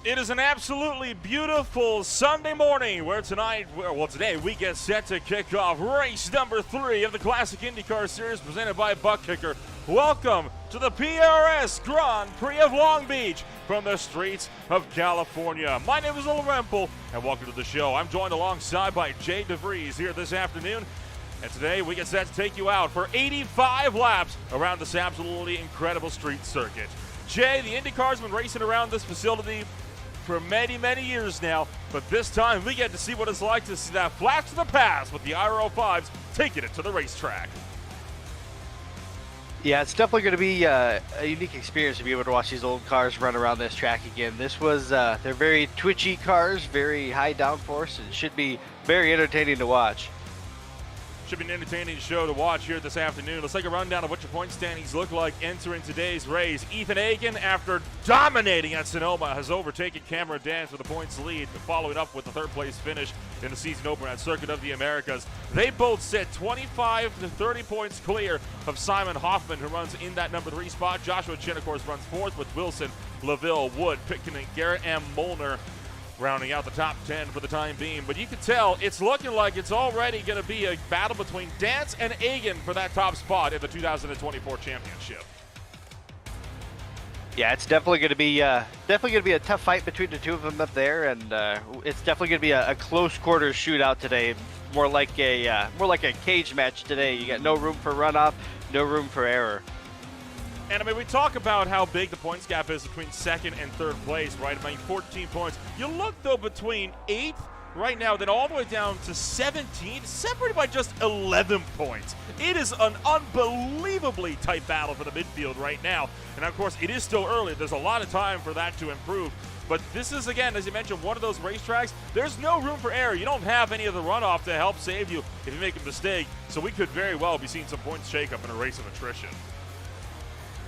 It is an absolutely beautiful Sunday morning where today we get set to kick off race number 3 of the Classic Indycar Series presented by Buck Kicker. Welcome to the PRS Grand Prix of Long Beach from the streets of California. My name is Will Rempel and welcome to the show. I'm joined alongside by Jay DeVries here this afternoon. And today we get set to take you out for 85 laps around this absolutely incredible street circuit. Jay, the IndyCar's been racing around this facility for many, many years now, but this time we get to see what it's like to see that flash to the past with the IR05s taking it to the racetrack. Yeah, it's definitely going to be a unique experience to be able to watch these old cars run around this track again. This was, they're very twitchy cars, very high downforce, and should be very entertaining to watch. Should be an entertaining show to watch here this afternoon. Let's take a rundown of what your point standings look like entering today's race. Ethan Akin, after dominating at Sonoma, has overtaken Cameron Dance with a points lead, following up with the third place finish in the season opener at Circuit of the Americas. They both sit 25 to 30 points clear of Simon Hoffman, who runs in that number 3 spot. Joshua Chin, of course, runs 4th with Wilson, LaVille, Wood, Pitkin, and Garrett M. Molnar rounding out the top 10 for the time being. But you can tell it's looking like it's already going to be a battle between Dance and Agan for that top spot in the 2024 championship. Yeah, it's definitely going to be a tough fight between the two of them up there, and it's definitely going to be a close quarters shootout today. More like a cage match today. You got no room for runoff, no room for error. And, I mean, we talk about how big the points gap is between second and third place, right? I mean, 14 points. You look, though, between 8th right now, then all the way down to 17, separated by just 11 points. It is an unbelievably tight battle for the midfield right now. And, of course, it is still early. There's a lot of time for that to improve. But this is, again, as you mentioned, one of those racetracks. There's no room for error. You don't have any of the runoff to help save you if you make a mistake. So we could very well be seeing some points shake up in a race of attrition.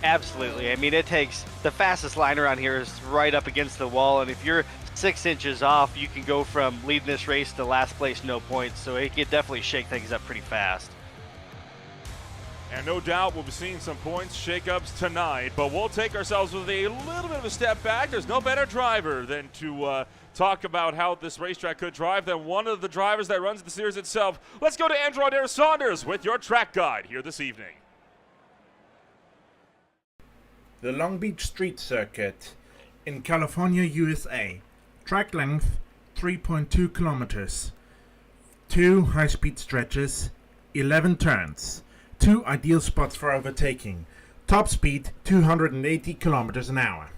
Absolutely. I mean, it takes the fastest line around here is right up against the wall, and if you're 6 inches off, you can go from leading this race to last place, no points. So it could definitely shake things up pretty fast. And no doubt we'll be seeing some points shake-ups tonight, but we'll take ourselves with a little bit of a step back. There's no better driver than to talk about how this racetrack could drive than one of the drivers that runs the series itself. Let's go to Andrew Adair Saunders with your track guide here this evening. The Long Beach Street Circuit in California, USA. Track length 3.2 kilometers. 2 high-speed stretches, 11 turns, 2 ideal spots for overtaking. Top speed 280 kilometers an hour.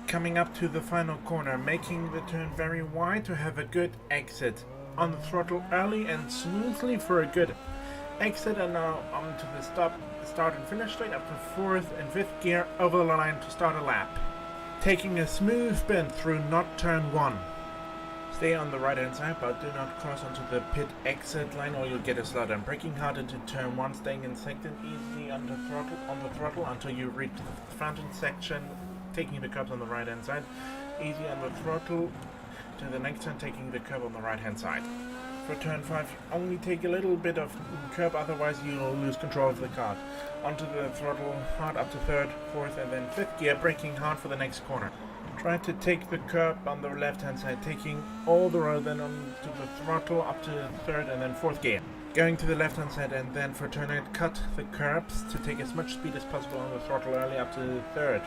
Coming up to the final corner, making the turn very wide to have a good exit. On the throttle early and smoothly for a good exit, and now onto the start and finish straight up to 4th and 5th gear over the line to start a lap. Taking a smooth bend through not turn 1. Stay on the right hand side, but do not cross onto the pit exit line or you'll get a slot. And braking hard into turn 1, staying in second, easy on the throttle until you reach the fountain section, taking the curbs on the right hand side. Easy on the throttle to the next turn, taking the curb on the right hand side. For turn 5, only take a little bit of curb, otherwise you'll lose control of the car. Onto the throttle hard up to 3rd, 4th and then 5th gear, braking hard for the next corner. Try to take the curb on the left hand side, taking all the road, then onto the throttle up to 3rd and then 4th gear. Going to the left hand side, and then for turn 8, cut the curbs to take as much speed as possible on the throttle early up to 3rd,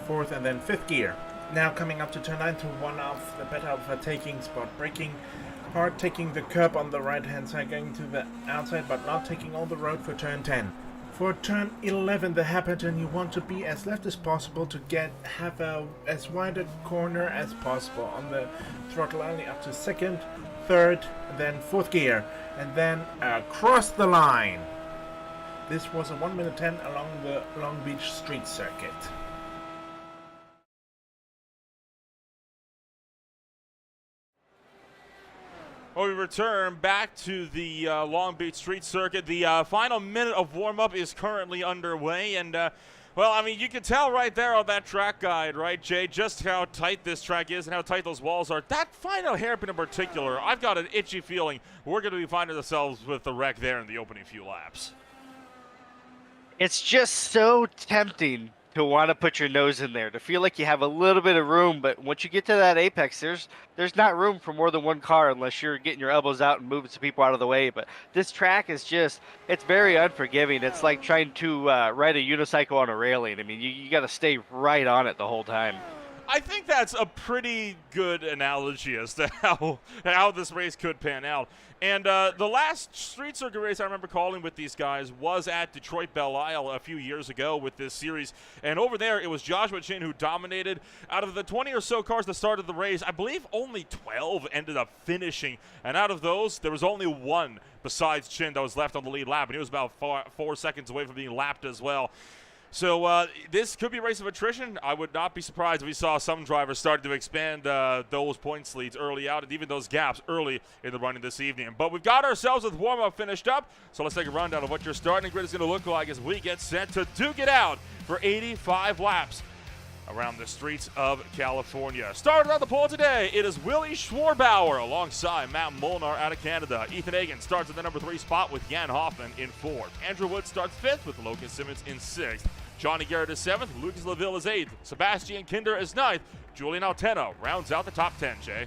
4th and then 5th gear. Now coming up to turn 9 to one off the better overtaking spot, braking hard, taking the curb on the right hand side, going to the outside but not taking all the road for turn 10. For turn 11, the hairpin, you want to be as left as possible to have as wide a corner as possible on the throttle only up to 2nd, 3rd, then 4th gear, and then across the line. This was a 1 minute 10 along the Long Beach Street Circuit. Well, we return back to the Long Beach Street Circuit. The final minute of warm-up is currently underway, and well, I mean, you can tell right there on that track guide, right, Jay, just how tight this track is and how tight those walls are. That final hairpin in particular, I've got an itchy feeling we're going to be finding ourselves with the wreck there in the opening few laps. It's just so tempting to want to put your nose in there, to feel like you have a little bit of room. But once you get to that apex, there's not room for more than one car unless you're getting your elbows out and moving some people out of the way. But this track is just, it's very unforgiving. It's like trying to ride a unicycle on a railing. I mean, you got to stay right on it the whole time. I think that's a pretty good analogy as to how this race could pan out. And the last street circuit race I remember calling with these guys was at Detroit Belle Isle a few years ago with this series. And over there, it was Joshua Chin who dominated. Out of the 20 or so cars that started the race, I believe only 12 ended up finishing. And out of those, there was only one besides Chin that was left on the lead lap. And he was about 4 seconds away from being lapped as well. So this could be a race of attrition. I would not be surprised if we saw some drivers start to expand those points leads early out and even those gaps early in the running this evening. But we've got ourselves with warm-up finished up, so let's take a rundown of what your starting grid is going to look like as we get set to duke it out for 85 laps around the streets of California. Started on the pole today, it is Willie Schwarbauer alongside Matt Molnar out of Canada. Ethan Hagen starts at the number 3 spot with Jan Hoffman in 4th. Andrew Wood starts 5th with Logan Simmons in 6th. Johnny Garrett is 7th, Lucas Laville is 8th, Sebastian Kinder is 9th, Julian Altena rounds out the top 10, Jay.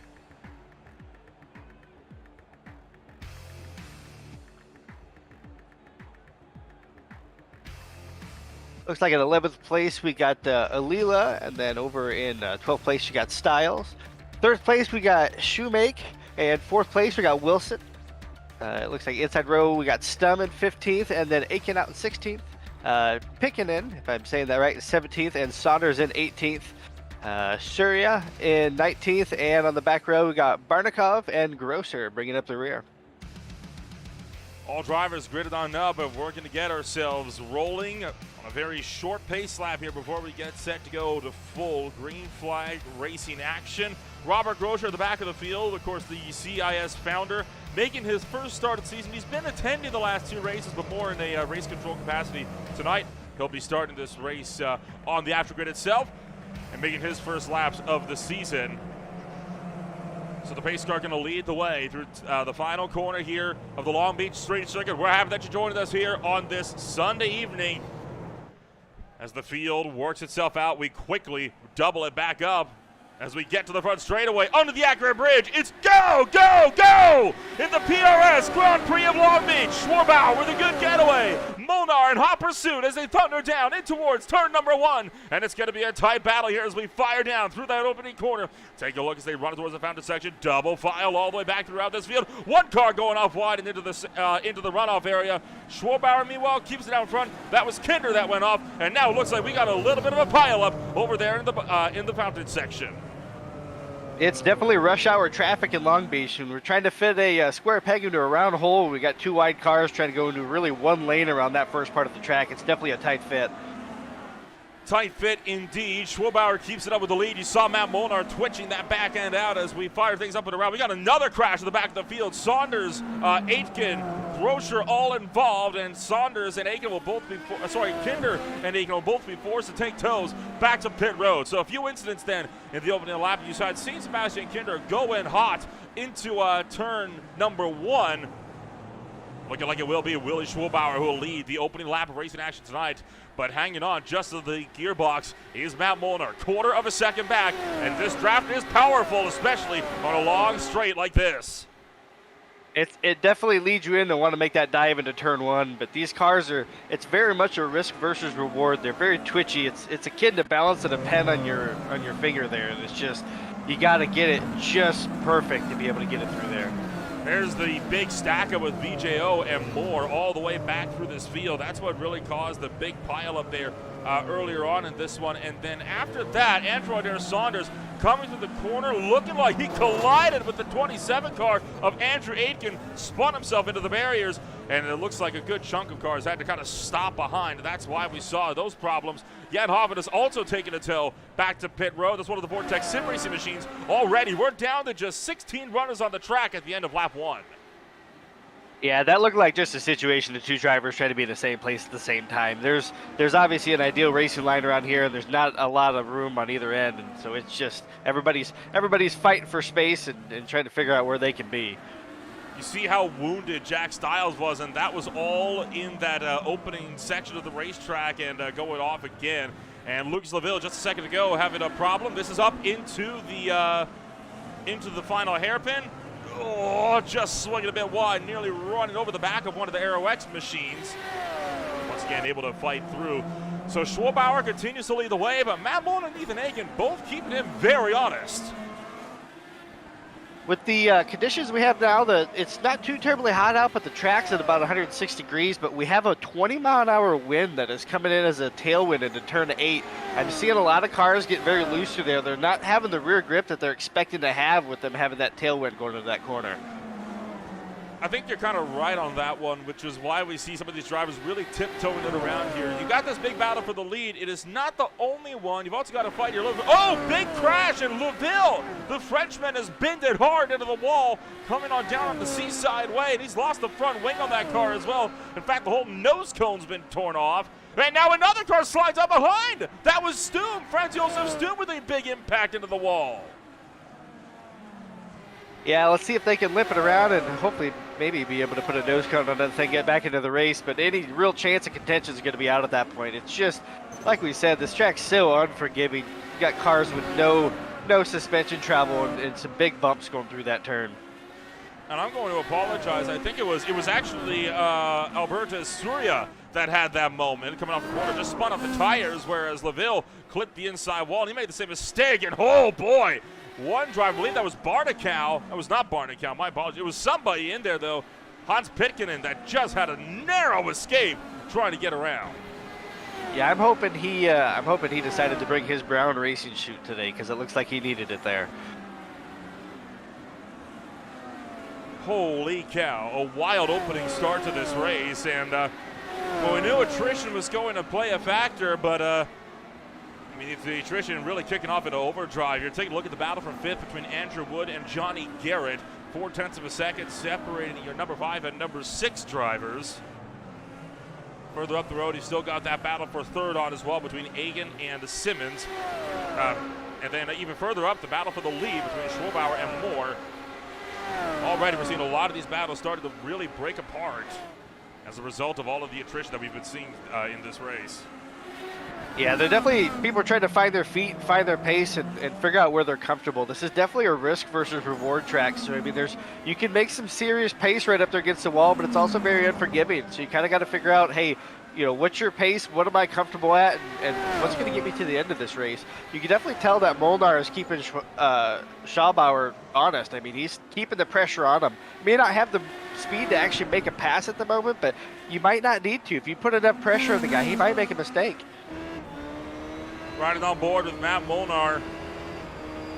Looks like in 11th place we got Alila, and then over in 12th place you got Styles. 3rd place we got Shoemake, and 4th place we got Wilson. It looks like inside row we got Stum in 15th, and then Aiken out in 16th. Pickenen, if I'm saying that right, is 17th, and Saunders in 18th. Surya in 19th, and on the back row we got Barnikov and Grosser bringing up the rear. All drivers gridded on up and working to get ourselves rolling on a very short pace lap here before we get set to go to full green flag racing action. Robert Grosser at the back of the field, of course the CIS founder, making his first start of the season. He's been attending the last 2 races, but more in a race control capacity tonight. He'll be starting this race on the aftergrid itself and making his first laps of the season. So the pace car going to lead the way through the final corner here of the Long Beach Street Circuit. We're happy that you joined us here on this Sunday evening. As the field works itself out, we quickly double it back up as we get to the front straightaway under the Accurate Bridge. It's go, go, go in the PRS Grand Prix of Long Beach. Schwarbauer with a good getaway. Molnar in hot pursuit as they thunder down in towards turn number 1. And it's going to be a tight battle here as we fire down through that opening corner. Take a look as they run towards the fountain section. Double file all the way back throughout this field. One car going off wide and into the runoff area. Schwarbauer, meanwhile, keeps it out front. That was Kinder that went off. And now it looks like we got a little bit of a pileup over there in the fountain section. It's definitely rush hour traffic in Long Beach, and we're trying to fit a square peg into a round hole. We got 2 wide cars trying to go into really 1 lane around that first part of the track. It's definitely a tight fit. Tight fit indeed. Schwarbauer keeps it up with the lead. You saw Matt Molnar twitching that back end out as we fire things up and around. We got another crash at the back of the field. Saunders, Aitken, Grosser all involved, and Saunders and Aiken will both be, Kinder and Aiken will both be forced to take tows back to pit road. So a few incidents then in the opening lap. You saw seen Sebastian Kinder go in hot into turn number 1. Looking like it will be Willie Schwarbauer who will lead the opening lap of racing action tonight. But hanging on just to the gearbox is Matt Molnar, 1/4 of a second back. And this draft is powerful, especially on a long straight like this. It definitely leads you in to want to make that dive into turn 1, but these cars it's very much a risk versus reward. They're very twitchy. It's akin to balancing a pen on your finger there, and it's just, you got to get it just perfect to be able to get it through there. There's the big stack up with VJO and more all the way back through this field. That's what really caused the big pile up there earlier on in this one. And then after that, Andrew Adair Saunders coming through the corner, looking like he collided with the 27 car of Andrew Aitken, spun himself into the barriers, and it looks like a good chunk of cars had to kind of stop behind. That's why we saw those problems. Jan Hoffman has also taken a tow back to pit road. That's one of the Vortex sim racing machines already. We're down to just 16 runners on the track at the end of lap 1. Yeah, that looked like just a situation of 2 drivers trying to be in the same place at the same time. There's obviously an ideal racing line around here, and there's not a lot of room on either end, and so it's just everybody's fighting for space and trying to figure out where they can be. You see how wounded Jack Stiles was, and that was all in that opening section of the racetrack and going off again. And Lucas Laville just a second ago having a problem. This is up into the final hairpin. Oh, just swinging a bit wide, nearly running over the back of one of the Aero X machines. Once again, able to fight through. So Schwabauer continues to lead the way, but Matt Mullen and Ethan Hagen both keeping him very honest. With the conditions we have now, it's not too terribly hot out, but the track's at about 106 degrees, but we have a 20-mile-an-hour wind that is coming in as a tailwind into turn 8. I'm seeing a lot of cars get very loose through there. They're not having the rear grip that they're expecting to have with them having that tailwind going into that corner. I think you're kind of right on that one, which is why we see some of these drivers really tiptoeing it around here. You got this big battle for the lead. It is not the only one. You've also got to fight your little. Oh, big crash, and Laville, the Frenchman, has bent it hard into the wall, coming on down on the Seaside Way, and he's lost the front wing on that car as well. In fact, the whole nose cone's been torn off. And now another car slides up behind. That was Stum, Franz Josef Stum, with a big impact into the wall. Yeah, let's see if they can limp it around and hopefully maybe be able to put a nose cone on that thing, get back into the race. But any real chance of contention is going to be out at that point. It's just, like we said, this track's so unforgiving. You got cars with no suspension travel and some big bumps going through that turn. And I'm going to apologize. I think it was actually Alberto Surya that had that moment coming off the corner, just spun off the tires, whereas Laville clipped the inside wall, and he made the same mistake, and oh boy, one driver, I believe that was Barnicow. That was not Barnicow, my apologies. It was somebody in there, though, Hans Pitkinen, that just had a narrow escape trying to get around. Yeah, I'm hoping he decided to bring his brown racing chute today, because it looks like he needed it there. Holy cow, a wild opening start to this race, and well, we knew attrition was going to play a factor, but I mean, it's the attrition really kicking off into overdrive. You're taking a look at the battle from 5th between Andrew Wood and Johnny Garrett. 0.4 of a second separating your number 5 and number 6 drivers. Further up the road, you've still got that battle for 3rd on as well between Egan and Simmons. And then even further up, the battle for the lead between Schwabauer and Moore. Already we're seeing a lot of these battles starting to really break apart as a result of all of the attrition that we've been seeing in this race. Yeah, they're definitely, people are trying to find their feet, find their pace, and figure out where they're comfortable. This is definitely a risk versus reward track. So, I mean, you can make some serious pace right up there against the wall, but it's also very unforgiving. So you kind of got to figure out, hey, you know, what's your pace? What am I comfortable at? And what's going to get me to the end of this race? You can definitely tell that Molnar is keeping Schwabauer honest. I mean, he's keeping the pressure on him. May not have the speed to actually make a pass at the moment, but you might not need to. If you put enough pressure on the guy, he might make a mistake. Riding on board with Matt Molnar,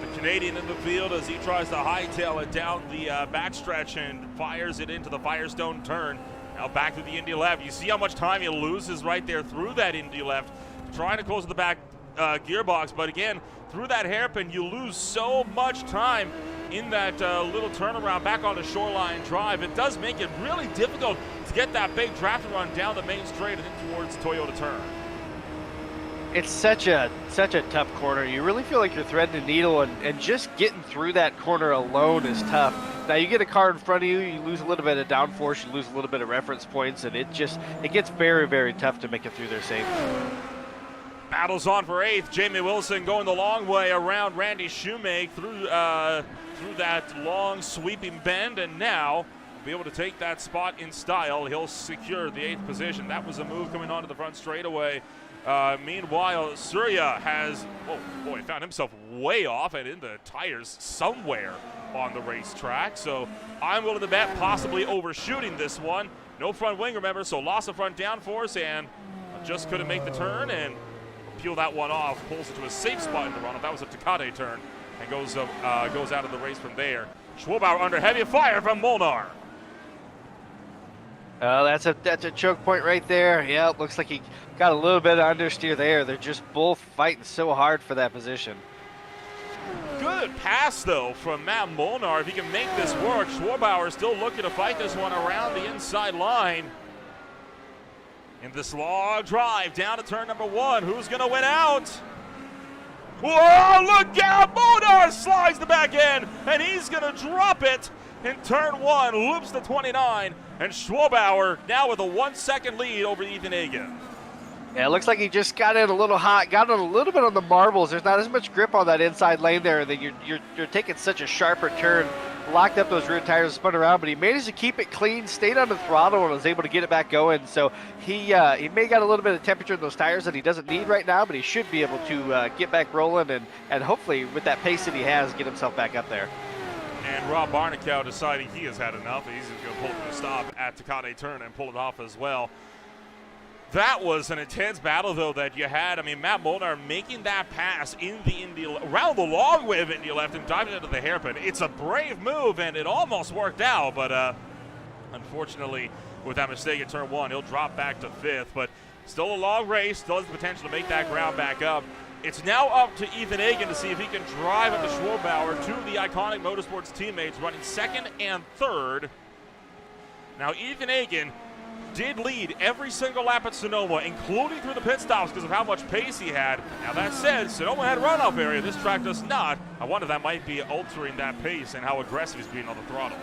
the Canadian in the field, as he tries to hightail it down the backstretch and fires it into the Firestone turn. Now back to the Indy left. You see how much time he loses right there through that Indy left, trying to close the back gearbox. But again, through that hairpin, you lose so much time in that little turnaround back on the Shoreline Drive. It does make it really difficult to get that big draft run down the main straight and in towards Toyota turn. It's such a tough corner. You really feel like you're threading a needle, and just getting through that corner alone is tough. Now you get a car in front of you, you lose a little bit of downforce, you lose a little bit of reference points, and it gets very, very tough to make it through there safe. Battles on for 8th. Jamie Wilson going the long way around Randy Shoemake through that long sweeping bend, and now be able to take that spot in style. He'll secure the 8th position. That was a move coming onto the front straightaway. Meanwhile, Surya has, oh boy, found himself way off and in the tires somewhere on the racetrack. So I'm willing to bet possibly overshooting this one. No front wing, remember, so loss of front downforce and just couldn't make the turn and peel that one off, pulls it to a safe spot in the runoff. That was a Takate turn and goes out of the race from there. Schwabauer under heavy fire from Molnar. That's a choke point right there. Yeah, it looks like he got a little bit of understeer there. They're just both fighting so hard for that position. Good pass, though, from Matt Molnar. If he can make this work, Schwabauer still looking to fight this one around the inside line. In this long drive down to turn number 1, who's going to win out? Whoa, look out! Molnar slides the back end, and he's going to drop it in turn 1, loops the 29, and Schwabauer now with a 1-second lead over Ethan Hagen. Yeah, it looks like he just got in a little hot, got in a little bit on the marbles. There's not as much grip on that inside lane there, and then you're taking such a sharper turn. Locked up those rear tires, spun around, but he managed to keep it clean, stayed on the throttle, and was able to get it back going. So he may got a little bit of temperature in those tires that he doesn't need right now, but he should be able to get back rolling and hopefully with that pace that he has, get himself back up there. And Rob Barnicow deciding he has had enough. He's going to pull it to a stop at Takate turn and pull it off as well. That was an intense battle, though, that you had. I mean, Matt Molnar making that pass in the Indy, around the long way of Indy left and diving into the hairpin. It's a brave move, and it almost worked out, but unfortunately, with that mistake at turn 1, he'll drop back to 5th. But still a long race, still has the potential to make that ground back up. It's now up to Ethan Hagen to see if he can drive up the Schwarbauer, two of the iconic Motorsports teammates running 2nd and 3rd. Now, Ethan Hagen did lead every single lap at Sonoma, including through the pit stops because of how much pace he had. Now that said, Sonoma had a runoff area. This track does not. I wonder if that might be altering that pace and how aggressive he's being on the throttle.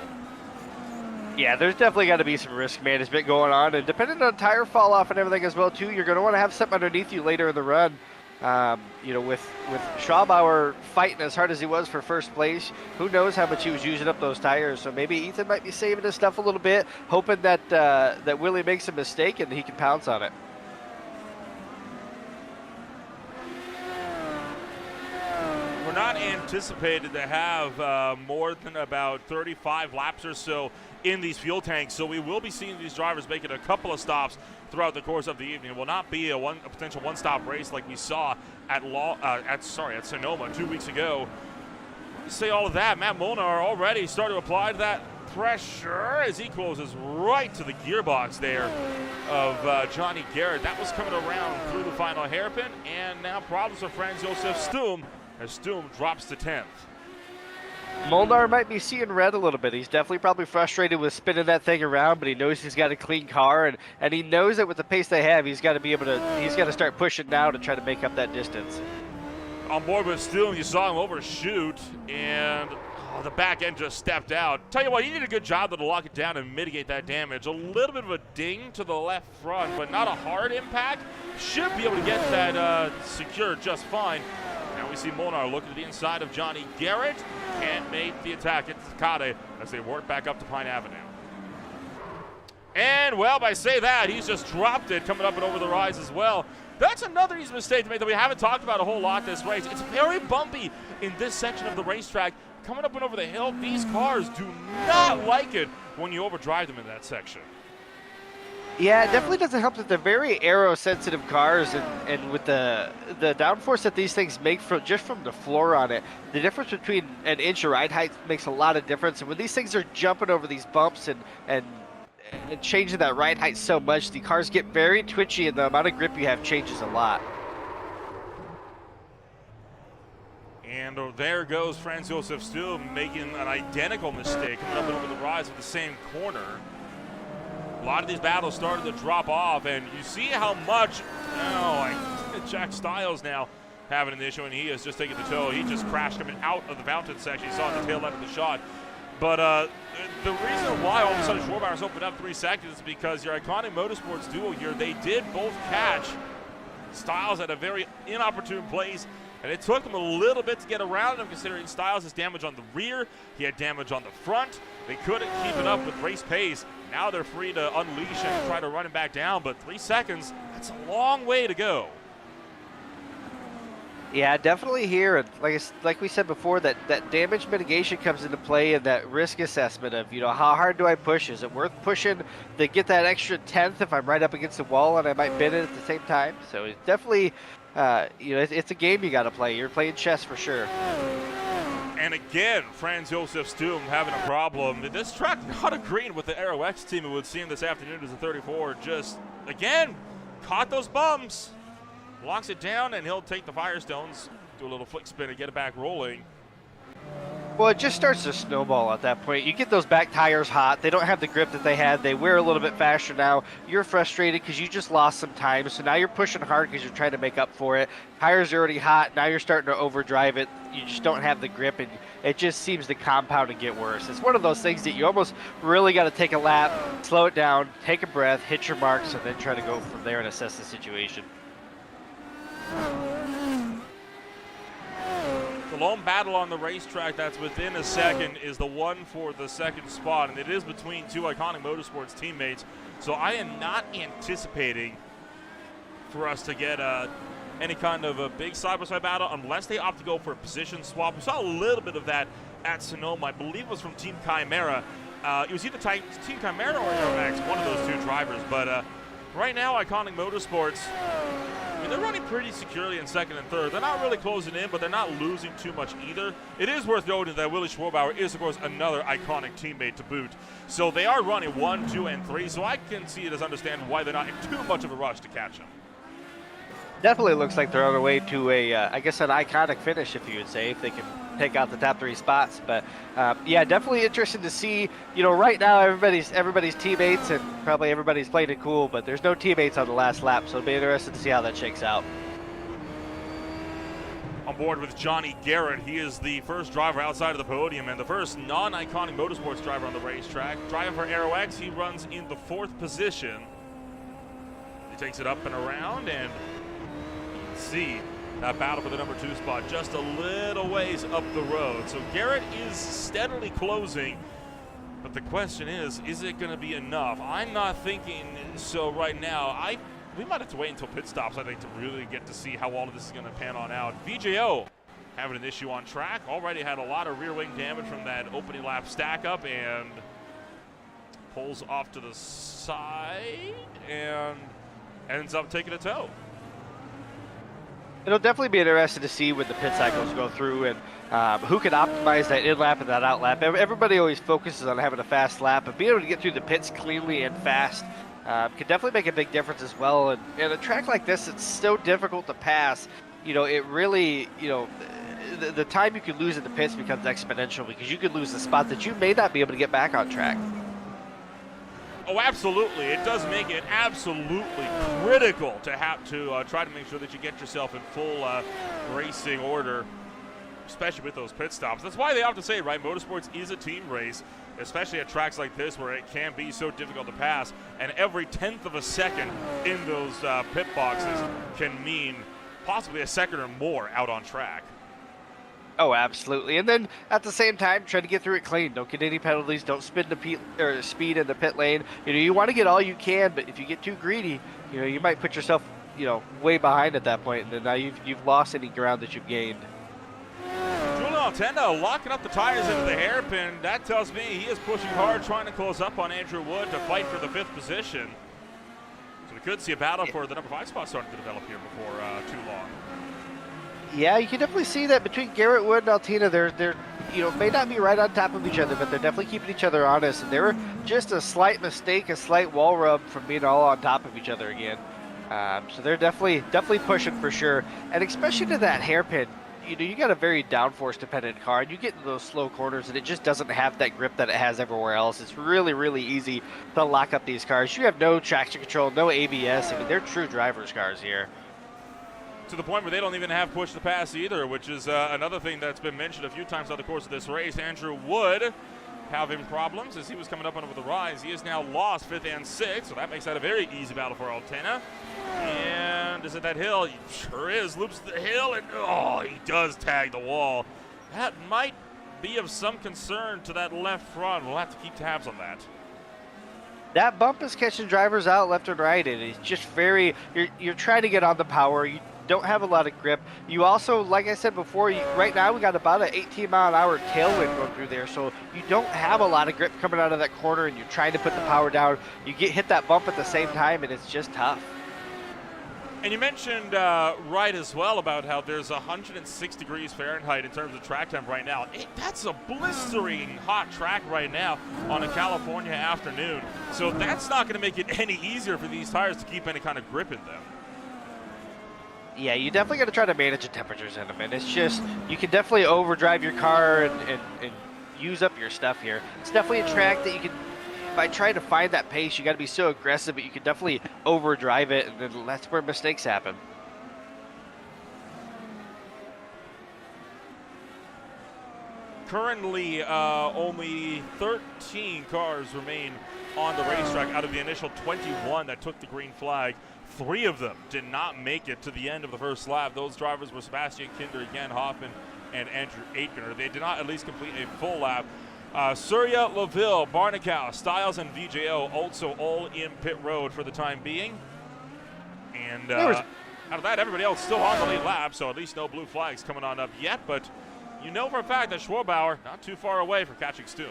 Yeah, there's definitely got to be some risk management going on, and depending on tire fall off and everything as well too, you're going to want to have something underneath you later in the run. You know, with Schwabauer fighting as hard as he was for first place, who knows how much he was using up those tires. So maybe Ethan might be saving his stuff a little bit, hoping that that Willie makes a mistake and he can pounce on it. We're not anticipated to have more than about 35 laps or so in these fuel tanks, so we will be seeing these drivers making a couple of stops throughout the course of the evening. It will not be a potential one-stop race like we saw at Sonoma 2 weeks ago. To say all of that, Matt Molnar already started to apply that pressure as he closes right to the gearbox there of Johnny Garrett. That was coming around through the final hairpin, and now problems for Franz Josef Stum as Stum drops to 10th. Molnar might be seeing red a little bit. He's definitely probably frustrated with spinning that thing around, but he knows he's got a clean car, and he knows that with the pace they have, he's got to start pushing now to try to make up that distance. On board with Stum, you saw him overshoot, and the back end just stepped out. Tell you what, he did a good job to lock it down and mitigate that damage. A little bit of a ding to the left front, but not a hard impact. Should be able to get that secured just fine. Now we see Molnar looking to the inside of Johnny Garrett. Can't make the attack at Takate as they work back up to Pine Avenue. And, well, by say that, he's just dropped it coming up and over the rise as well. That's another easy mistake to make that we haven't talked about a whole lot this race. It's very bumpy in this section of the racetrack. Coming up and over the hill, these cars do not like it when you overdrive them in that section. Yeah, it definitely doesn't help that they're very aero-sensitive cars, and with the downforce that these things make just from the floor on it, the difference between an inch of ride height makes a lot of difference. And when these things are jumping over these bumps and changing that ride height so much, the cars get very twitchy, and the amount of grip you have changes a lot. And there goes Franz Josef Stum making an identical mistake coming up and over the rise of the same corner. A lot of these battles started to drop off, and you see how much, Jack Stiles now having an issue, and he is just taking the toe. He just crashed coming out of the mountain section. You saw in the tail end of the shot. But the reason why all of a sudden Schwarbauer's opened up 3 seconds is because your iconic Motorsports duo here, they did both catch Stiles at a very inopportune place. And it took him a little bit to get around him, considering Stiles has damage on the rear. He had damage on the front. They couldn't keep it up with race pace. Now they're free to unleash and try to run him back down. But 3 seconds, that's a long way to go. Yeah, definitely here. And like we said before, that damage mitigation comes into play, and that risk assessment of, how hard do I push? Is it worth pushing to get that extra 10th if I'm right up against the wall and I might bend it at the same time? So it's definitely... it's a game you got to play. You're playing chess for sure. And again, Franz Josef Stum having a problem. This track not agreeing with the Aero X team, it would seem this afternoon as a 34. Just, again, caught those bumps. Locks it down, and he'll take the Firestones, do a little flick spin and get it back rolling. Well, it just starts to snowball at that point. You get those back tires hot. They don't have the grip that they had. They wear a little bit faster now. You're frustrated because you just lost some time. So now you're pushing hard because you're trying to make up for it. Tires are already hot. Now you're starting to overdrive it. You just don't have the grip, and it just seems to compound and get worse. It's one of those things that you almost really got to take a lap, slow it down, take a breath, hit your marks, and then try to go from there and assess the situation. The lone battle on the racetrack that's within a second is the one for the second spot, and it is between two Iconic Motorsports teammates. So I am not anticipating for us to get any kind of a big side-by-side battle unless they opt to go for a position swap. We saw a little bit of that at Sonoma. I believe it was from Team Chimera. It was either Team Chimera or Aeromax, one of those two drivers. But right now, Iconic Motorsports, I mean, they're running pretty securely in second and third. They're not really closing in, but they're not losing too much either. It is worth noting that Willie Schwarbauer is, of course, another Iconic teammate to boot. So they are running 1, 2, and 3, so I can see it as understand why they're not in too much of a rush to catch them. Definitely looks like they're on their way to a, I guess, an iconic finish, if you would say, if they can take out the top 3 spots. But yeah, definitely interesting to see. You know, right now everybody's teammates and probably everybody's playing it cool, but there's no teammates on the last lap, so it'll be interesting to see how that shakes out. On board with Johnny Garrett, he is the first driver outside of the podium and the first non-Iconic Motorsports driver on the racetrack. Driving for Aero X, he runs in the 4th position. He takes it up and around, and see that battle for the number 2 spot just a little ways up the road. So Garrett is steadily closing, but the question is it going to be enough? I'm not thinking so right now. We might have to wait until pit stops, I think, to really get to see how all of this is going to pan on out. VJO having an issue on track. Already had a lot of rear wing damage from that opening lap stack up and pulls off to the side and ends up taking a tow. It'll definitely be interesting to see when the pit cycles go through and who can optimize that in lap and that out lap. Everybody always focuses on having a fast lap, but being able to get through the pits cleanly and fast can definitely make a big difference as well. And a track like this, it's so difficult to pass. You know, it really, you know, the time you could lose in the pits becomes exponential because you could lose the spot that you may not be able to get back on track. Oh, absolutely. It does make it absolutely critical to have to try to make sure that you get yourself in full racing order, especially with those pit stops. That's why they often say, right, motorsports is a team race, especially at tracks like this where it can be so difficult to pass, and every 1/10 of a second in those pit boxes can mean possibly a second or more out on track. Oh, absolutely. And then at the same time, try to get through it clean. Don't get any penalties. Don't speed in the pit lane. You know, you want to get all you can, but if you get too greedy, you know, you might put yourself, you know, way behind at that point, and then now you've lost any ground that you've gained. Julian Altenda locking up the tires into the hairpin. That tells me he is pushing hard, trying to close up on Andrew Wood to fight for the 5th position. So we could see a battle for the number 5 spot starting to develop here before too long. Yeah, you can definitely see that between Garrett Wood and Altina, they're you know, may not be right on top of each other, but they're definitely keeping each other honest. And they were just a slight mistake, a slight wall rub from being all on top of each other again. So they're definitely pushing for sure. And especially to that hairpin, you know, you got a very downforce dependent car, and you get into those slow corners, and it just doesn't have that grip that it has everywhere else. It's really, really easy to lock up these cars. You have no traction control, no ABS. I mean, they're true driver's cars here. To the point where they don't even have push to pass either, which is another thing that's been mentioned a few times throughout the course of this race. Andrew Wood having problems as he was coming up over the rise. He is now lost 5th and 6th, so that makes that a very easy battle for Altena. And is it that hill? He sure is. Loops the hill, and oh, he does tag the wall. That might be of some concern to that left front. We'll have to keep tabs on that. That bump is catching drivers out left and right, and it's just very, you're trying to get on the power. You don't have a lot of grip. You also, like I said before, right now we got about an 18-mile-an-hour tailwind going through there, so you don't have a lot of grip coming out of that corner, and you're trying to put the power down. You hit that bump at the same time, and it's just tough. And you mentioned right as well about how there's 106 degrees Fahrenheit in terms of track temp right now. That's a blistering hot track right now on a California afternoon. So that's not going to make it any easier for these tires to keep any kind of grip in them. Yeah, you definitely got to try to manage the temperatures in them, and it's just, you can definitely overdrive your car and use up your stuff here. It's definitely a track that you can, by trying to find that pace, you got to be so aggressive, but you can definitely overdrive it, and then that's where mistakes happen. Currently, only 13 cars remain on the racetrack out of the initial 21 that took the green flag. 3 of them did not make it to the end of the first lap. Those drivers were Sebastian Kinder, Jan Hoffman, and Andrew Aitkener. They did not at least complete a full lap. Surya, Laville, Barnacow, Styles, and VJO also all in pit road for the time being. And out of that, everybody else still on the late lap, so at least no blue flags coming on up yet. But you know for a fact that Schwabauer not too far away for catching Stum.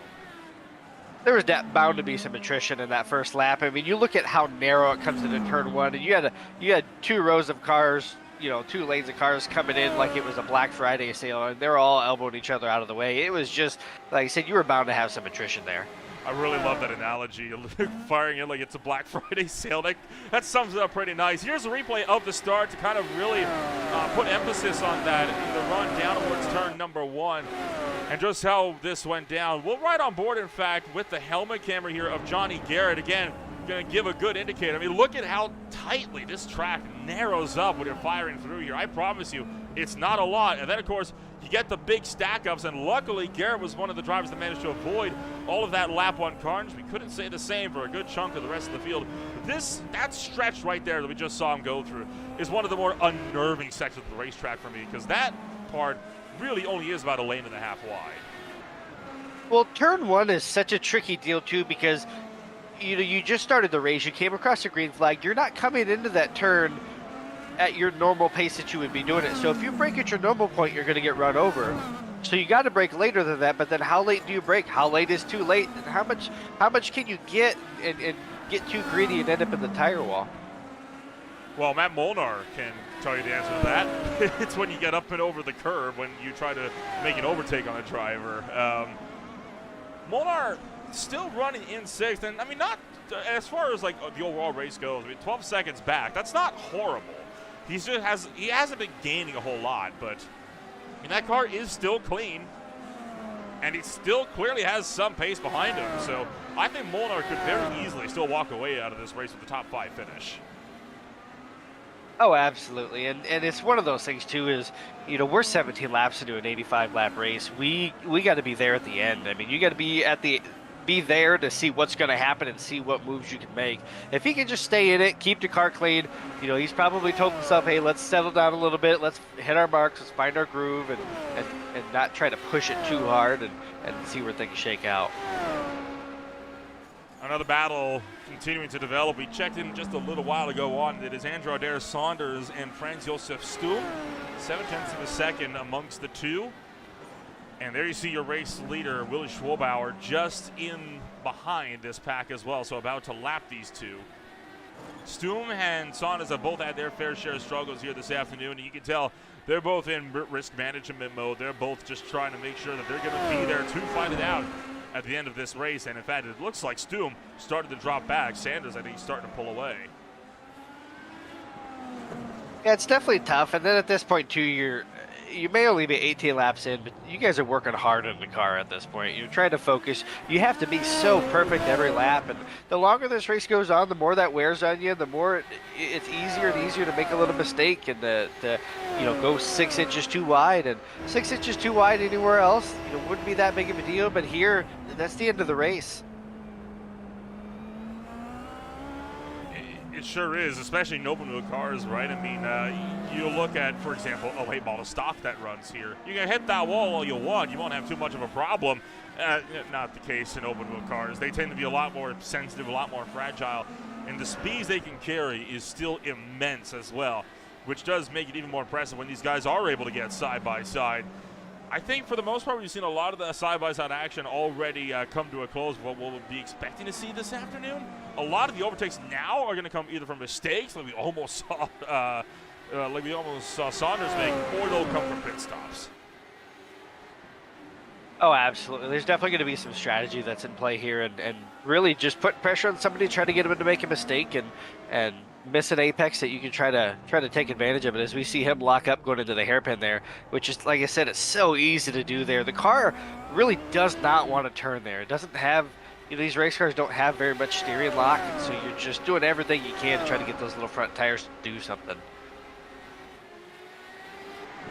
There was bound to be some attrition in that first lap. I mean, you look at how narrow it comes into turn one, and you had 2 rows of cars, 2 lanes of cars coming in like it was a Black Friday sale, and they're all elbowing each other out of the way. It was just, like I said, you were bound to have some attrition there. I really love that analogy, firing it like it's a Black Friday sale. That sums it up pretty nice. Here's a replay of the start to kind of really put emphasis on that in the run down towards turn number 1 and just how this went down. We'll ride on board, in fact, with the helmet camera here of Johnny Garrett. Again, going to give a good indicator. I mean, look at how tightly this track narrows up when you're firing through here. I promise you, it's not a lot. And then, of course, you get the big stack-ups, and luckily Garrett was one of the drivers that managed to avoid all of that lap 1 carnage. We couldn't say the same for a good chunk of the rest of the field. That stretch right there that we just saw him go through is one of the more unnerving sections of the racetrack for me, because that part really only is about 1.5 lanes wide. Well, turn 1 is such a tricky deal, too, because you just started the race, you came across the green flag, you're not coming into that turn at your normal pace that you would be doing it. So if you brake at your normal point, you're going to get run over. So you got to brake later than that, but then how late do you brake? How late is too late? And how much can you get and get too greedy and end up in the tire wall? Well, Matt Molnar can tell you the answer to that. It's when you get up and over the curb when you try to make an overtake on a driver. Molnar still running in 6th, and I mean, not as far as like the overall race goes. I mean, 12 seconds back. That's not horrible. He hasn't been gaining a whole lot, but I mean, that car is still clean, and he still clearly has some pace behind him. So I think Molnar could very easily still walk away out of this race with the top 5 finish. Oh, absolutely, and it's one of those things too. Is we're 17 laps into an 85 lap race. We got to be there at the end. I mean, you got to be there to see what's going to happen and see what moves you can make. If he can just stay in it, keep the car clean, he's probably told himself, hey, let's settle down a little bit, let's hit our marks, let's find our groove, and not try to push it too hard and see where things shake out. Another battle continuing to develop. We checked in just a little while ago on it. It is Andrew Adair Saunders and Franz Josef Stum, 0.7 of a second amongst the two. And there you see your race leader, Willie Schwabauer, just in behind this pack as well, so about to lap these two. Stum and Saunders have both had their fair share of struggles here this afternoon, and you can tell they're both in risk management mode. They're both just trying to make sure that they're going to be there to fight it out at the end of this race. And in fact, it looks like Stum started to drop back. Sanders, I think, is starting to pull away. Yeah, it's definitely tough. And then at this point, too, you may only be 18 laps in, but you guys are working hard in the car at this point. You're trying to focus. You have to be so perfect every lap, and the longer this race goes on, the more that wears on you, the more it's easier and easier to make a little mistake and to go 6 inches too wide. And 6 inches too wide anywhere else, wouldn't be that big of a deal, but here, that's the end of the race. It sure is, especially in open wheel cars, right? I mean, you look at, for example, a late model stock that runs here. You can hit that wall all you want. You won't have too much of a problem. Not the case in open wheel cars. They tend to be a lot more sensitive, a lot more fragile, and the speeds they can carry is still immense as well, which does make it even more impressive when these guys are able to get side by side. I think for the most part, we've seen a lot of the side-by-side action already come to a close. What we'll be expecting to see this afternoon, a lot of the overtakes now are going to come either from mistakes, like we almost saw Saunders make, or they'll come from pit stops. Oh, absolutely. There's definitely going to be some strategy that's in play here, and really just put pressure on somebody, try to get them to make a mistake, and miss an apex that you can try to take advantage of it, as we see him lock up going into the hairpin there, which is, like I said, it's so easy to do there. The car really does not want to turn there. It doesn't have, these race cars don't have very much steering lock, and so you're just doing everything you can to try to get those little front tires to do something.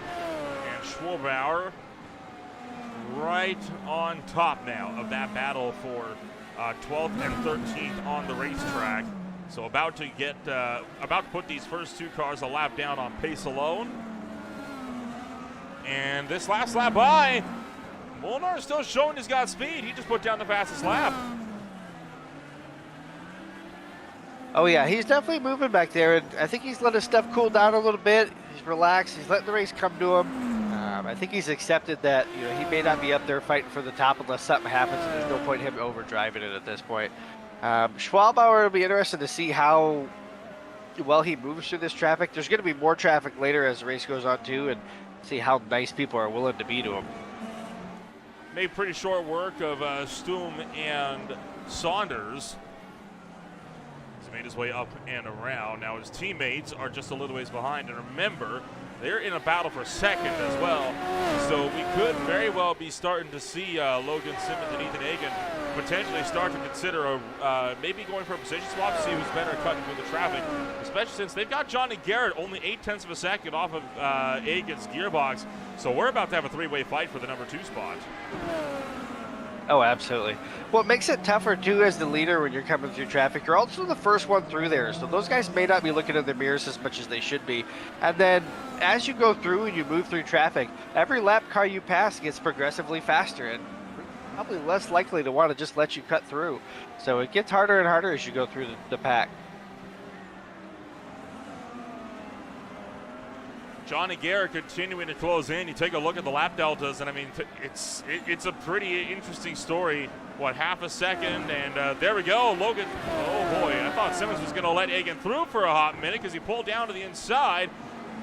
And Schwabauer right on top now of that battle for 12th and 13th on the racetrack. So about to put these first two cars a lap down on pace alone. And this last lap by, Molnar is still showing he's got speed. He just put down the fastest lap. Oh yeah, he's definitely moving back there, and I think he's let his stuff cool down a little bit. He's relaxed. He's letting the race come to him. I think he's accepted that he may not be up there fighting for the top unless something happens, and there's no point in him overdriving it at this point. Schwalbauer will be interested to see how well he moves through this traffic. There's going to be more traffic later as the race goes on too, and see how nice people are willing to be to him. Made pretty short work of Stum and Saunders. He's made his way up and around. Now his teammates are just a little ways behind, and remember, they're in a battle for second as well. So we could very well be starting to see Logan Simmons and Ethan Hagen potentially start to consider maybe going for a position swap to see who's better at cutting through the traffic, especially since they've got Johnny Garrett only 0.8 of a second off of Hagen's gearbox. So we're about to have a three-way fight for the number 2 spot. Oh, absolutely. What makes it tougher, too, as the leader when you're coming through traffic, you're also the first one through there. So those guys may not be looking in their mirrors as much as they should be. And then as you go through and you move through traffic, every lap car you pass gets progressively faster and probably less likely to want to just let you cut through. So it gets harder and harder as you go through the pack. Johnny Garrett continuing to close in. You take a look at the lap deltas, and I mean, it's a pretty interesting story. What, half a second, and there we go. Logan, oh boy, I thought Simmons was going to let Hagen through for a hot minute because he pulled down to the inside.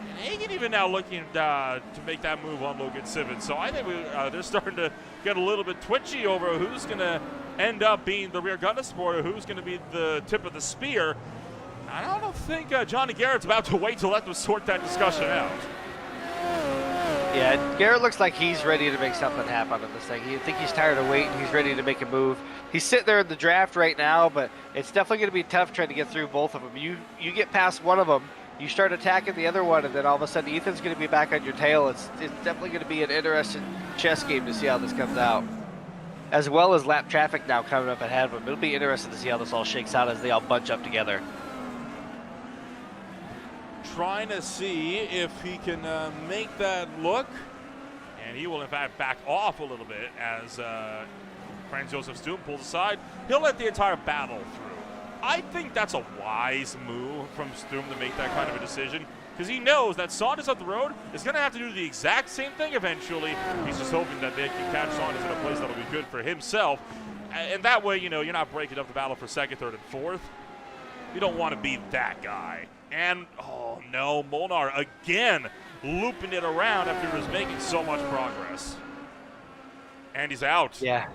And Hagen even now looking to make that move on Logan Simmons. So I think they're starting to get a little bit twitchy over who's going to end up being the rear gunner supporter, who's going to be the tip of the spear. I don't think Johnny Garrett's about to wait to let them sort that discussion out. Yeah, Garrett looks like he's ready to make something happen on this thing. I think he's tired of waiting. He's ready to make a move. He's sitting there in the draft right now, but it's definitely going to be tough trying to get through both of them. You get past one of them, you start attacking the other one, and then all of a sudden Ethan's going to be back on your tail. It's definitely going to be an interesting chess game to see how this comes out. As well as lap traffic now coming up ahead of him. It'll be interesting to see how this all shakes out as they all bunch up together. Trying to see if he can make that look, and he will in fact back off a little bit as Franz Josef Stum pulls aside. He'll let the entire battle through. I think that's a wise move from Stum to make that kind of a decision, because he knows that Saunders up the road is going to have to do the exact same thing eventually. He's just hoping that they can catch Saunders in a place that'll be good for himself, and that way, you're not breaking up the battle for second, third, and fourth. You don't want to be that guy. And, oh no, Molnar again looping it around after he was making so much progress. And he's out. Yeah.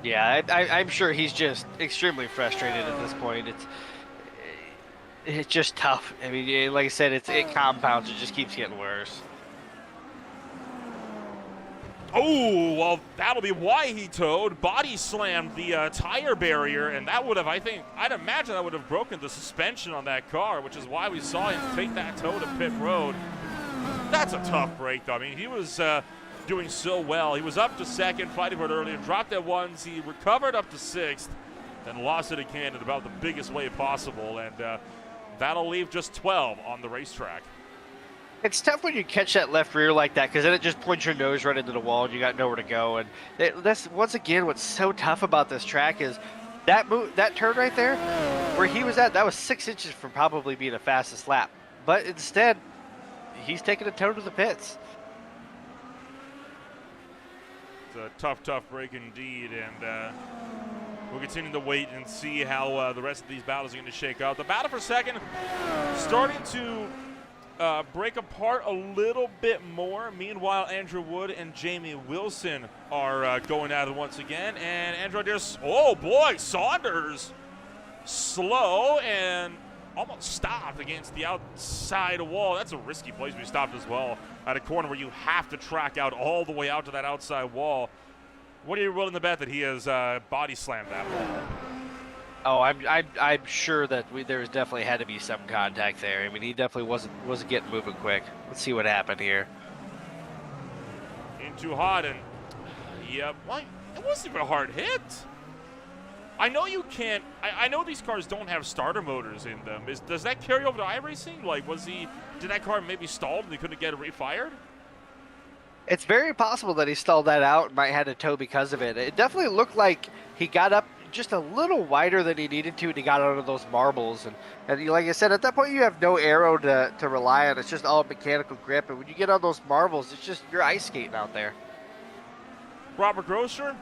Yeah, I'm sure he's just extremely frustrated at this point. It's just tough. I mean, like I said, it compounds. It just keeps getting worse. Oh, well, that'll be why he towed. Body slammed the tire barrier, and that would have, I'd imagine that would have broken the suspension on that car, which is why we saw him take that tow to pit road. That's a tough break, though. I mean, he was doing so well. He was up to second, fighting for it earlier, dropped at ones. He recovered up to sixth, then lost it again in about the biggest way possible, and that'll leave just 12 on the racetrack. It's tough when you catch that left rear like that, because then it just points your nose right into the wall and you got nowhere to go. And that's once again what's so tough about this track is that turn right there, where he was at, that was 6 inches from probably being the fastest lap. But instead, he's taking a toe to the pits. It's a tough break indeed, and we'll continue to wait and see how the rest of these battles are going to shake out. The battle for second starting to break apart a little bit more. Meanwhile, Andrew Wood and Jamie Wilson are going at it once again. And Andrew oh boy, Saunders slow and almost stopped against the outside wall. That's a risky place to be stopped as well, at a corner where you have to track out all the way out to that outside wall. What are you willing to bet that he has body slammed that wall? Oh, I'm sure that there's definitely had to be some contact there. I mean, he definitely wasn't getting moving quick. Let's see what happened here. In too hot, and yeah, it wasn't even a hard hit. I know you can't. I know these cars don't have starter motors in them. Does that carry over to iRacing? Like, did that car maybe stalled and they couldn't get it refired? It's very possible that he stalled that out and might have had a tow because of it. It definitely looked like he got up just a little wider than he needed to, and he got out of those marbles. And like I said, at that point you have no aero to rely on. It's just all mechanical grip. And when you get on those marbles, it's just you're ice skating out there. Robert Grosser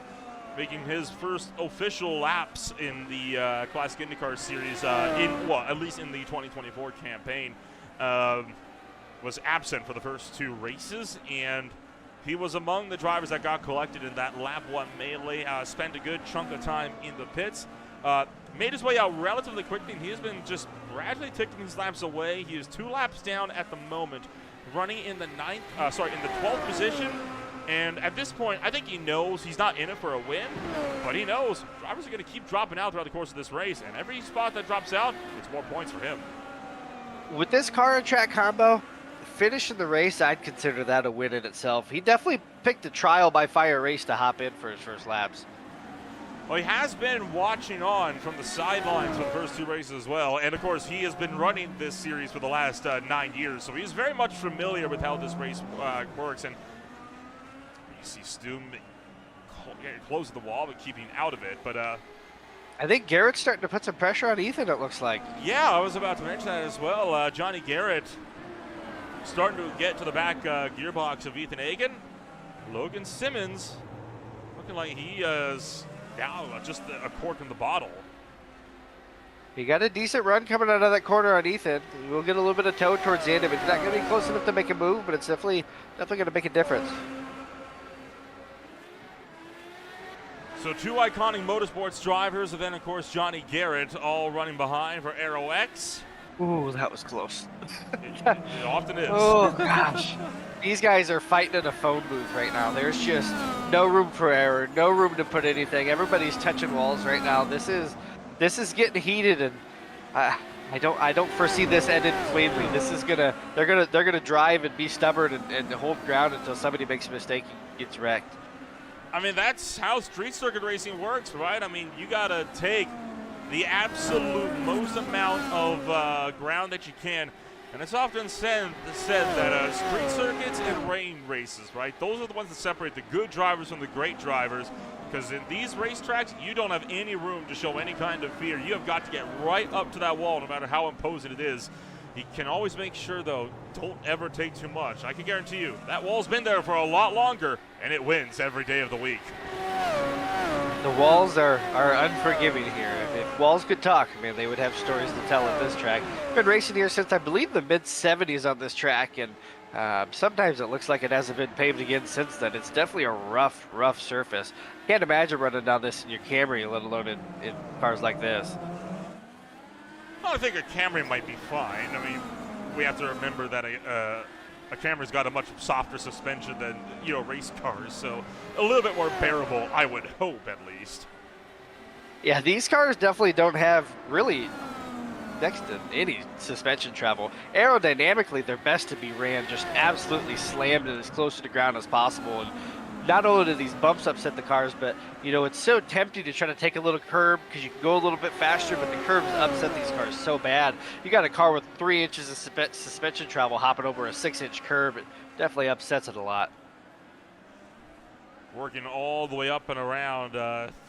making his first official laps in the Classic IndyCar Series, at least in the 2024 campaign, was absent for the first 2 races, and he was among the drivers that got collected in that lap 1 melee. Spent a good chunk of time in the pits. Made his way out relatively quickly, and he has been just gradually ticking his laps away. He is 2 laps down at the moment, running in the 12th position. And at this point, I think he knows he's not in it for a win, but he knows drivers are going to keep dropping out throughout the course of this race, and every spot that drops out, it's more points for him. With this car and track combo, finishing the race, I'd consider that a win in itself. He definitely picked a trial by fire race to hop in for his first laps. Well, he has been watching on from the sidelines for the first 2 races as well, and of course he has been running this series for the last 9 years, so he's very much familiar with how this race works. And you see Stu closing the wall but keeping out of it, but I think Garrett's starting to put some pressure on Ethan, it looks like. yeah, I was about to mention that as well. Johnny Garrett starting to get to the back gearbox of Ethan Hagen. Logan Simmons looking like he is down just a cork in the bottle. He got a decent run coming out of that corner on Ethan. We'll get a little bit of tow towards the end of it. It's not going to be close enough to make a move, but it's definitely going to make a difference. So 2 iconic motorsports drivers, and then of course Johnny Garrett, all running behind for Aero X. Ooh, that was close. It often is. Oh, gosh. These guys are fighting in a phone booth right now. There's just no room for error, no room to put anything. Everybody's touching walls right now. This is getting heated, and I don't foresee this ending cleanly. They're gonna drive and be stubborn and hold ground until somebody makes a mistake and gets wrecked. I mean, that's how street circuit racing works, right? I mean, you gotta take the absolute most amount of ground that you can. And it's often said that street circuits and rain races, right? Those are the ones that separate the good drivers from the great drivers. Because in these racetracks, you don't have any room to show any kind of fear. You have got to get right up to that wall, no matter how imposing it is. You can always make sure, though, don't ever take too much. I can guarantee you, that wall's been there for a lot longer, and it wins every day of the week. The walls are unforgiving here. If walls could talk, I mean, they would have stories to tell at this track. Been racing here since, I believe, the mid-'70s on this track, and sometimes it looks like it hasn't been paved again since then. It's definitely a rough surface. Can't imagine running down this in your Camry, let alone in cars like this. I think a Camry might be fine. I mean, we have to remember that a Camry's got a much softer suspension than, race cars, so a little bit more bearable, I would hope, at least. Yeah, these cars definitely don't have really next to any suspension travel. Aerodynamically, they're best to be ran just absolutely slammed and as close to the ground as possible. And not only do these bumps upset the cars, but it's so tempting to try to take a little curb because you can go a little bit faster, but the curbs upset these cars so bad. You got a car with 3 inches of suspension travel hopping over a 6-inch curb. It definitely upsets it a lot. Working all the way up and around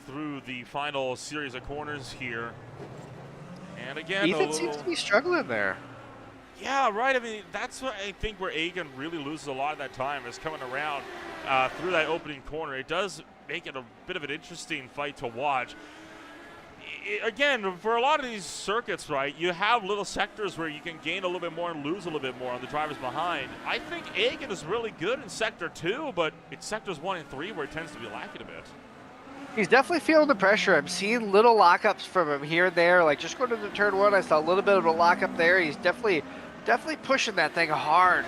through the final series of corners here. And again, Ethan seems to be struggling there. Yeah, right. I mean, that's what I think where Egan really loses a lot of that time is coming around through that opening corner. It does make it a bit of an interesting fight to watch. Again, for a lot of these circuits, right, you have little sectors where you can gain a little bit more and lose a little bit more on the drivers behind. I think Egan is really good in Sector 2, but it's Sectors 1 and 3 where it tends to be lacking a bit. He's definitely feeling the pressure. I'm seeing little lockups from him here and there. Like just going into turn 1, I saw a little bit of a lockup there. He's definitely pushing that thing hard.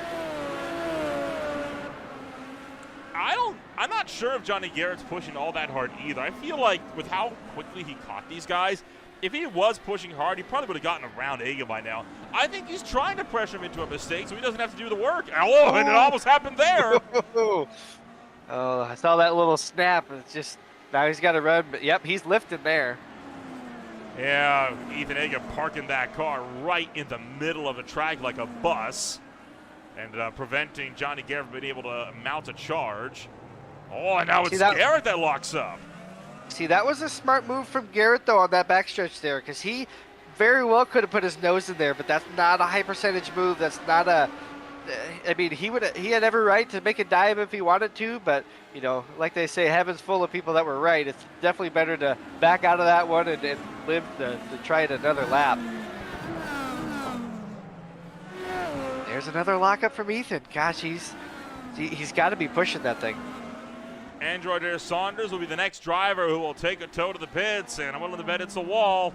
I'm not sure if Johnny Garrett's pushing all that hard either. I feel like with how quickly he caught these guys, if he was pushing hard, he probably would have gotten around Egan by now. I think he's trying to pressure him into a mistake so he doesn't have to do the work. Oh, and it almost happened there. Oh, I saw that little snap. It's just, now he's got to run, but yep, he's lifting there. Yeah, Ethan Egan parking that car right in the middle of the track like a bus. and preventing Johnny Garrett from being able to mount a charge. Oh, and now it's that- Garrett that locks up. See, that was a smart move from Garrett, though, on that backstretch there, because he very well could have put his nose in there, but that's not a high percentage move. That's not a. I mean, he had every right to make a dive if he wanted to, but you know, like they say, heaven's full of people that were right. It's definitely better to back out of that one and live to try it another lap. There's another lockup from Ethan. Gosh, he's got to be pushing that thing. Android Air Saunders will be the next driver who will take a tow to the pits, and I'm willing to bet it's a wall.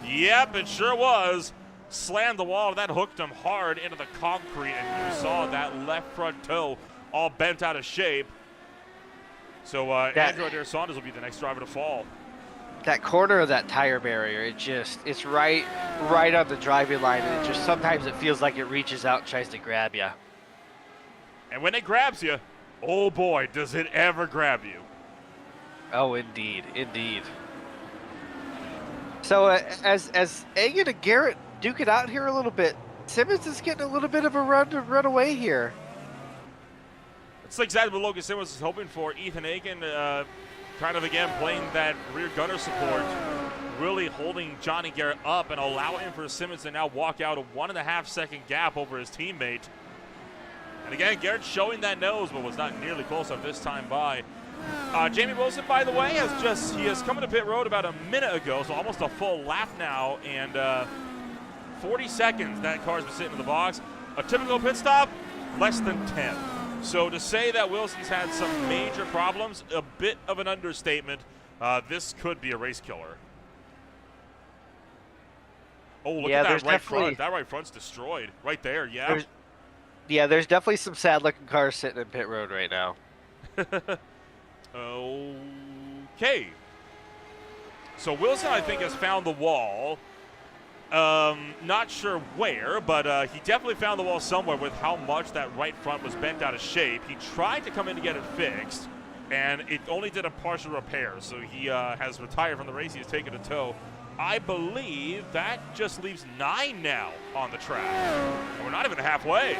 Yep, it sure was. Slammed the wall, and that hooked him hard into the concrete, and you saw that left front toe all bent out of shape. So Android Air Saunders will be the next driver to fall. That corner of that tire barrier, it's right on the driving line, and it just sometimes it feels like it reaches out and tries to grab you. And when it grabs you, oh boy, does it ever grab you. Oh, indeed. So as Egan and Garrett duke it out here a little bit, Simmons is getting a little bit of a run away here. It's exactly what Logan Simmons was hoping for. Ethan Egan kind of again playing that rear gunner support, really holding Johnny Garrett up and allowing for Simmons to now walk out a 1.5 second gap over his teammate. And again, Garrett showing that nose, but was not nearly close enough this time by. Jamie Wilson, by the way, he has come into pit road about a minute ago, so almost a full lap now, and 40 seconds that car's been sitting in the box. A typical pit stop, less than 10. So to say that Wilson's had some major problems, a bit of an understatement. This could be a race killer. Oh, look at that right front. That right front's destroyed. Right there, yeah. There's definitely some sad-looking cars sitting in pit road right now. Okay. So Wilson, I think, has found the wall. Not sure where, but he definitely found the wall somewhere with how much that right front was bent out of shape. He tried to come in to get it fixed, and it only did a partial repair. So he has retired from the race. He has taken a tow. I believe that just leaves 9 now on the track. And we're not even halfway.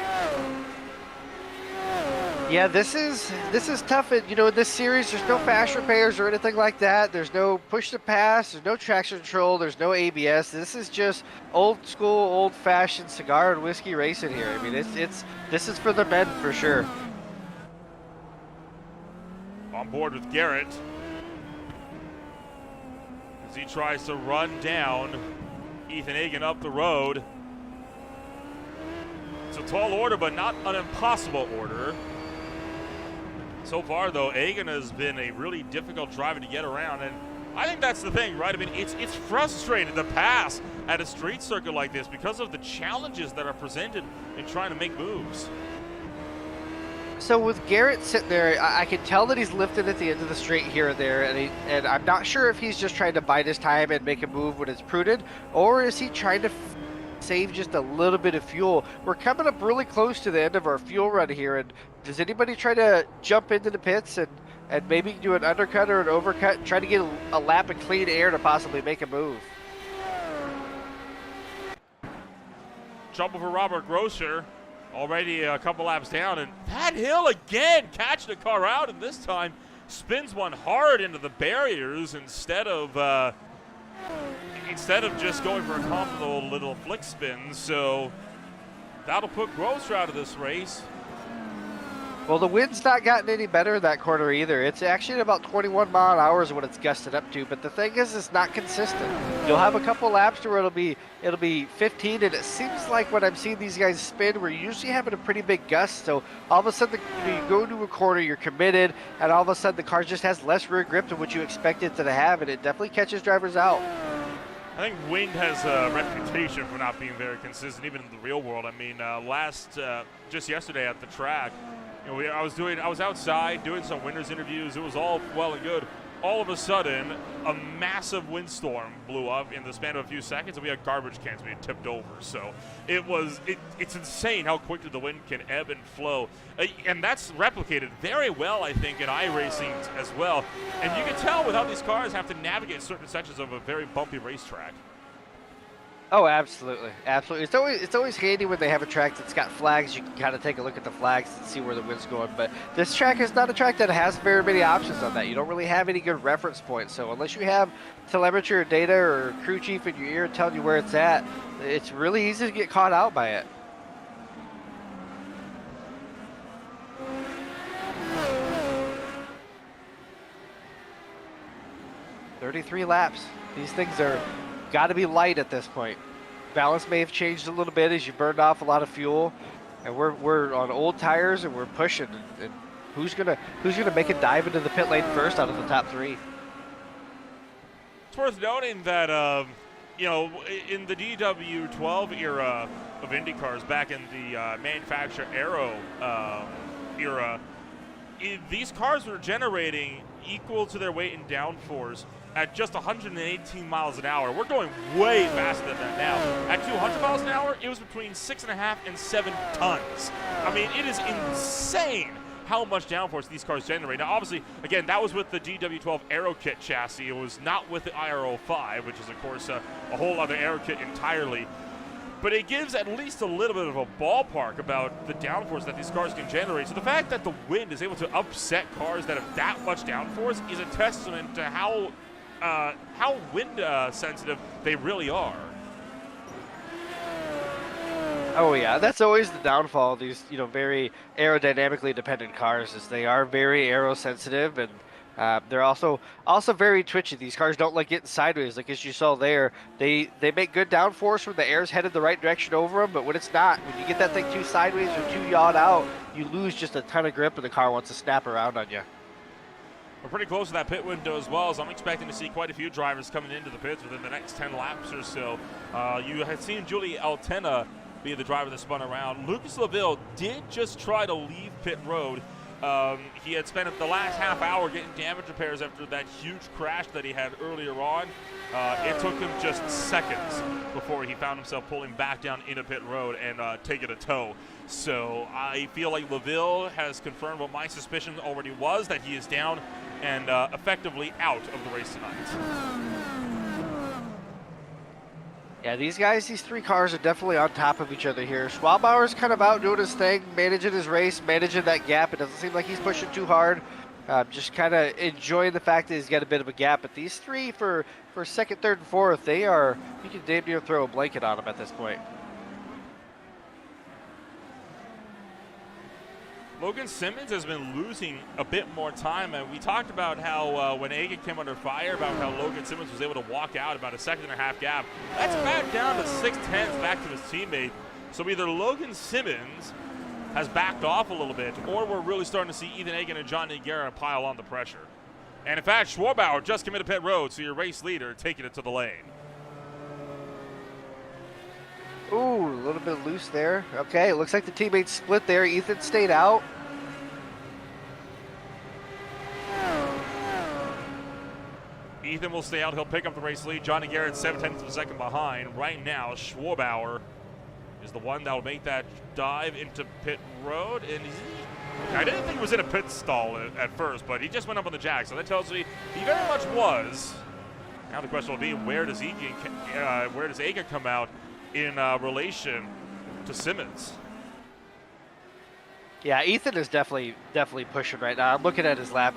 Yeah, this is tough. You know, in this series, there's no fast repairs or anything like that. There's no push to pass. There's no traction control. There's no ABS. This is just old school, old-fashioned cigar and whiskey racing here. I mean, this is for the men for sure. On board with Garrett as he tries to run down Ethan Egan up the road. It's a tall order, but not an impossible order. So far, though, Egan has been a really difficult driver to get around, and I think that's the thing, right? I mean, it's frustrating to pass at a street circuit like this because of the challenges that are presented in trying to make moves. So with Garrett sitting there, I can tell that he's lifted at the end of the straight here and there, and I'm not sure if he's just trying to bide his time and make a move when it's prudent, or is he trying to save just a little bit of fuel. We're coming up really close to the end of our fuel run here, and does anybody try to jump into the pits and maybe do an undercut or an overcut and try to get a lap of clean air to possibly make a move? Trouble for Robert Grosser, already a couple laps down, and that hill again catching the car out, and this time spins one hard into the barriers instead of just going for a comfortable little flick spin. So that'll put Grosser out of this race. Well, the wind's not gotten any better in that corner either. It's actually at about 21 mile an hour is what it's gusted up to, but the thing is, it's not consistent. You'll have a couple laps where it'll be 15, and it seems like when I'm seeing these guys spin, we're usually having a pretty big gust. So all of a sudden, you go into a corner, you're committed, and all of a sudden the car just has less rear grip than what you expect it to have, and it definitely catches drivers out. I think wind has a reputation for not being very consistent, even in the real world. I mean, just yesterday at the track, you know, I was outside doing some winners interviews. It was all well and good. All of a sudden, a massive windstorm blew up in the span of a few seconds, and we had garbage cans being tipped over. So it's insane how quickly the wind can ebb and flow. And that's replicated very well, I think, in iRacing as well. And you can tell with how these cars have to navigate certain sections of a very bumpy racetrack. Oh, absolutely, absolutely. It's always handy when they have a track that's got flags. You can kind of take a look at the flags and see where the wind's going. But this track is not a track that has very many options on that. You don't really have any good reference points. So unless you have telemetry or data or crew chief in your ear telling you where it's at, it's really easy to get caught out by it. "33 laps. These things are got to be light at this point. Balance may have changed a little bit as you burned off a lot of fuel, and we're on old tires and we're pushing. And who's gonna make a dive into the pit lane first out of the top 3? It's worth noting that you know, in the DW12 era of IndyCars, back in the manufacturer aero era, these cars were generating equal to their weight in downforce at just 118 miles an hour. We're going way faster than that now. At 200 miles an hour, it was between 6.5 and 7 tons. I mean, it is insane how much downforce these cars generate. Now, obviously, again, that was with the DW12 Aero Kit chassis. It was not with the IRO5, which is, of course, a whole other Aero Kit entirely. But it gives at least a little bit of a ballpark about the downforce that these cars can generate. So the fact that the wind is able to upset cars that have that much downforce is a testament to how wind sensitive they really are. Oh yeah, that's always the downfall of these, very aerodynamically dependent cars, is they are very aero sensitive, and they're also very twitchy. These cars don't like getting sideways, like as you saw there. They make good downforce when the air's headed the right direction over them, but when it's not, when you get that thing too sideways or too yawed out, you lose just a ton of grip and the car wants to snap around on you. We're pretty close to that pit window as well, so I'm expecting to see quite a few drivers coming into the pits within the next 10 laps or so. You had seen Julie Altena be the driver that spun around. Lucas Laville did just try to leave pit road. He had spent the last half hour getting damage repairs after that huge crash that he had earlier on. It took him just seconds before he found himself pulling back down into pit road and taking a tow. So I feel like Laville has confirmed what my suspicion already was, that he is down and effectively out of the race tonight. Yeah, these 3 cars are definitely on top of each other here. Schwabauer's kind of out doing his thing, managing his race, managing that gap. It doesn't seem like he's pushing too hard. Just kind of enjoying the fact that he's got a bit of a gap. But these 3 for second, third, and fourth, you can damn near throw a blanket on them at this point. Logan Simmons has been losing a bit more time, and we talked about how when Egan came under fire, about how Logan Simmons was able to walk out about a 1.5 second gap. That's back down to 6/10 back to his teammate. So either Logan Simmons has backed off a little bit, or we're really starting to see Ethan Egan and Johnny Guerra pile on the pressure. And in fact, Schwabauer just committed pit road, so your race leader taking it to the lane. Ooh, a little bit loose there. Okay, it looks like the teammates split there. Ethan stayed out. Ethan will stay out. He'll pick up the race lead. Johnny Garrett 7/10 of a second behind. Right now, Schwabauer is the one that will make that dive into pit road. And I didn't think he was in a pit stall at first, but he just went up on the jack. So that tells me he very much was. Now the question will be, where does Egan come out in relation to Simmons? Yeah, Ethan is definitely pushing right now. I'm looking at his lap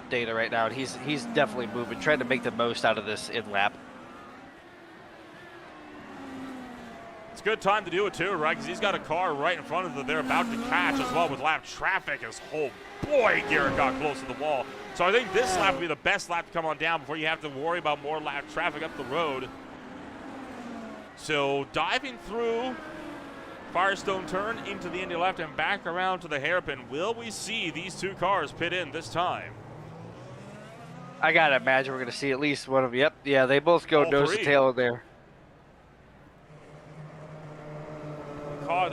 data right now, and he's definitely moving, trying to make the most out of this in lap. It's a good time to do it too, right? Because he's got a car right in front of them. They're about to catch as well with lap traffic. As boy, Garrett got close to the wall. So I think this lap will be the best lap to come on down before you have to worry about more lap traffic up the road. So diving through Firestone turn into the Indy left and back around to the hairpin. Will we see these 2 cars pit in this time? I gotta imagine we're gonna see at least one of them. Yep, yeah, they both go All nose three. to tail in there. Caught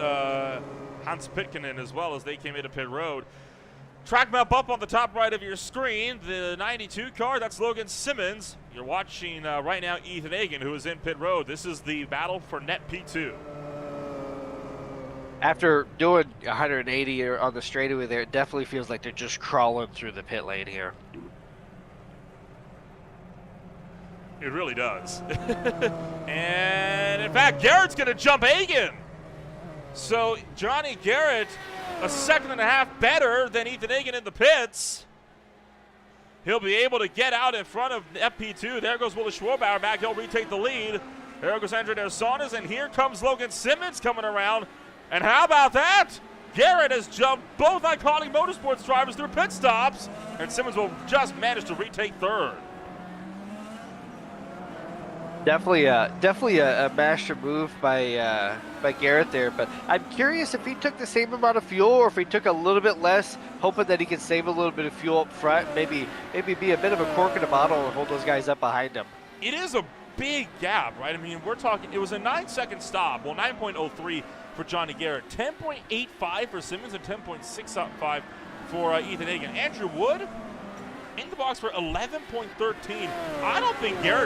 Hans Pitkinen as well as they came into pit road. Track map up on the top right of your screen. The 92 car, that's Logan Simmons. You're watching right now Ethan Egan, who is in pit road. This is the battle for net P2. After doing 180 on the straightaway there, it definitely feels like they're just crawling through the pit lane here. It really does. And in fact, Garrett's going to jump Hagan. So Johnny Garrett, a second and a half better than Ethan Hagan in the pits. He'll be able to get out in front of FP2. There goes Willis Schwarbauer back. He'll retake the lead. There goes Andre Dersones, and here comes Logan Simmons coming around. And how about that? Garrett has jumped both iconic motorsports drivers through pit stops, and Simmons will just manage to retake third. Definitely a master move by Garrett there, but I'm curious if he took the same amount of fuel or if he took a little bit less, hoping that he can save a little bit of fuel up front, maybe be a bit of a cork in a bottle and hold those guys up behind him. It is a big gap, right? I mean, we're talking, it was a 9-second stop, well, 9.03 for Johnny Garrett, 10.85 for Simmons, and 10.65 for Ethan Hagan. Andrew Wood in the box for 11.13. I don't think Garrett